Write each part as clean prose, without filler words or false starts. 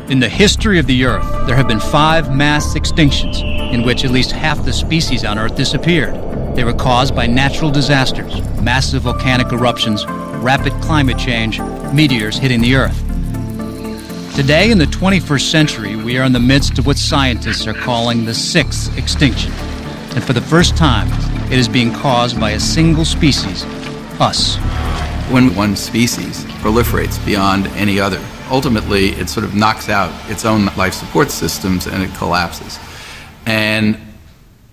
In the history of the Earth, there have been 5 mass extinctions in which at least half the species on Earth disappeared. They were caused by natural disasters, massive volcanic eruptions, rapid climate change, meteors hitting the Earth. Today, in the 21st century, we are in the midst of what scientists are calling the 6th extinction. And for the first time, it is being caused by a single species, us. When one species proliferates beyond any other, ultimately it sort of knocks out its own life support systems and it collapses. And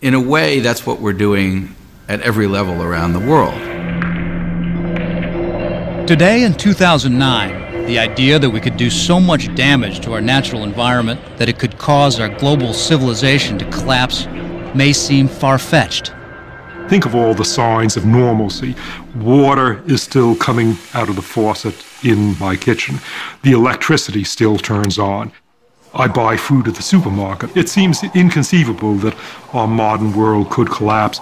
in a way, that's what we're doing at every level around the world. Today, in 2009, the idea that we could do so much damage to our natural environment that it could cause our global civilization to collapse may seem far-fetched. Think of all the signs of normalcy. Water is still coming out of the faucet in my kitchen. The electricity still turns on. I buy food at the supermarket. It seems inconceivable that our modern world could collapse.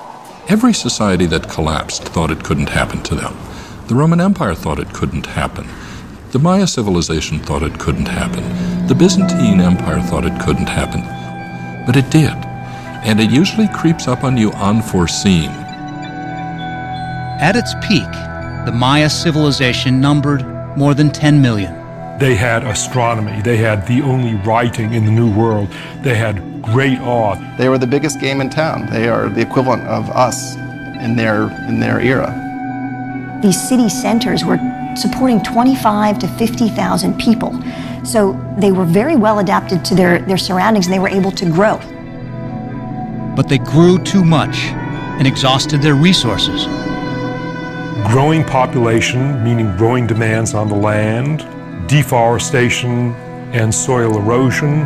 Every society that collapsed thought it couldn't happen to them. The Roman Empire thought it couldn't happen. The Maya civilization thought it couldn't happen. The Byzantine Empire thought it couldn't happen. But it did. And it usually creeps up on you unforeseen. At its peak, the Maya civilization numbered more than 10 million. They had astronomy. They had the only writing in the New World. They had great art. They were the biggest game in town. They are the equivalent of us in their era. These city centers were supporting 25 to 50,000 people. So they were very well adapted to their surroundings, and they were able to grow. But they grew too much and exhausted their resources. Growing population, meaning growing demands on the land, deforestation and soil erosion,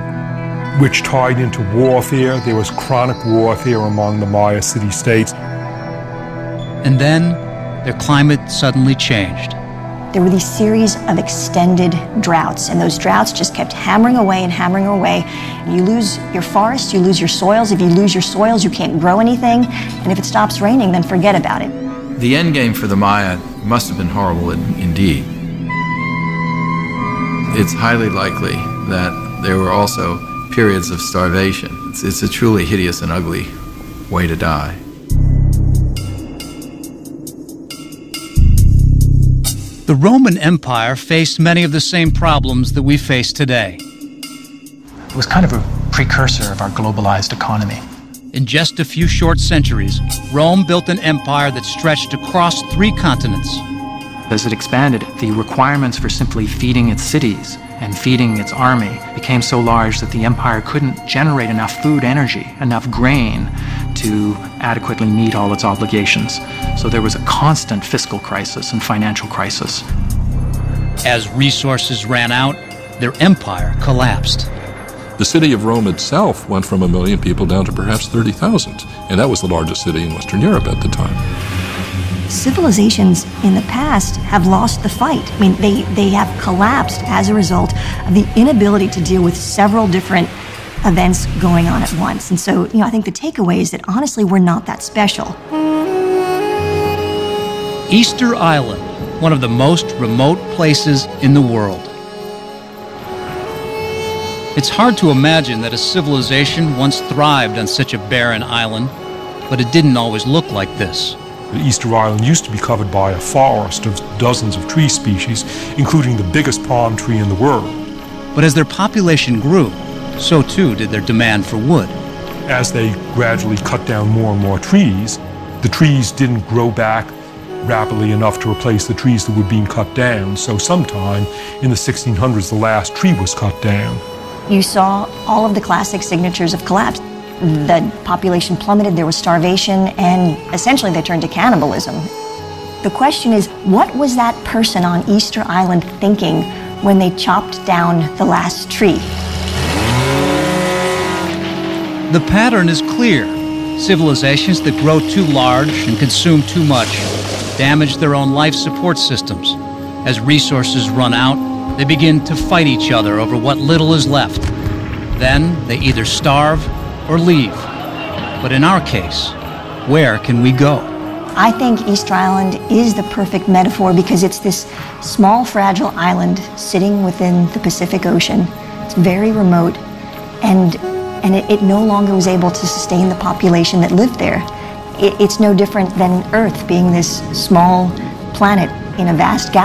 which tied into warfare. There was chronic warfare among the Maya city-states. And then their climate suddenly changed. There were these series of extended droughts, and those droughts just kept hammering away and hammering away. You lose your forests, you lose your soils. If you lose your soils, you can't grow anything. And if it stops raining, then forget about it. The end game for the Maya must have been horrible indeed. It's highly likely that there were also periods of starvation. It's a truly hideous and ugly way to die. The Roman Empire faced many of the same problems that we face today. It was kind of a precursor of our globalized economy. In just a few short centuries, Rome built an empire that stretched across 3 continents. As it expanded, the requirements for simply feeding its cities and feeding its army became so large that the empire couldn't generate enough food energy, enough grain, to adequately meet all its obligations. So there was a constant fiscal crisis and financial crisis. As resources ran out, their empire collapsed. The city of Rome itself went from 1 million people down to perhaps 30,000, and that was the largest city in Western Europe at the time. Civilizations in the past have lost the fight. I mean, they have collapsed as a result of the inability to deal with several different events going on at once. And so, I think the takeaway is that honestly, we're not that special. Easter Island, one of the most remote places in the world. It's hard to imagine that a civilization once thrived on such a barren island, but it didn't always look like this. Easter Island used to be covered by a forest of dozens of tree species, including the biggest palm tree in the world. But as their population grew, so too did their demand for wood. As they gradually cut down more and more trees, the trees didn't grow back rapidly enough to replace the trees that were being cut down. So sometime in the 1600s, the last tree was cut down. You saw all of the classic signatures of collapse. The population plummeted, there was starvation, and essentially they turned to cannibalism. The question is, what was that person on Easter Island thinking when they chopped down the last tree? The pattern is clear. Civilizations that grow too large and consume too much damage their own life support systems. As resources run out, they begin to fight each other over what little is left. Then they either starve or leave. But in our case, where can we go? I think Easter Island is the perfect metaphor because it's this small, fragile island sitting within the Pacific Ocean It's very remote, and it no longer was able to sustain the population that lived there. It's no different than Earth being this small planet in a vast galaxy.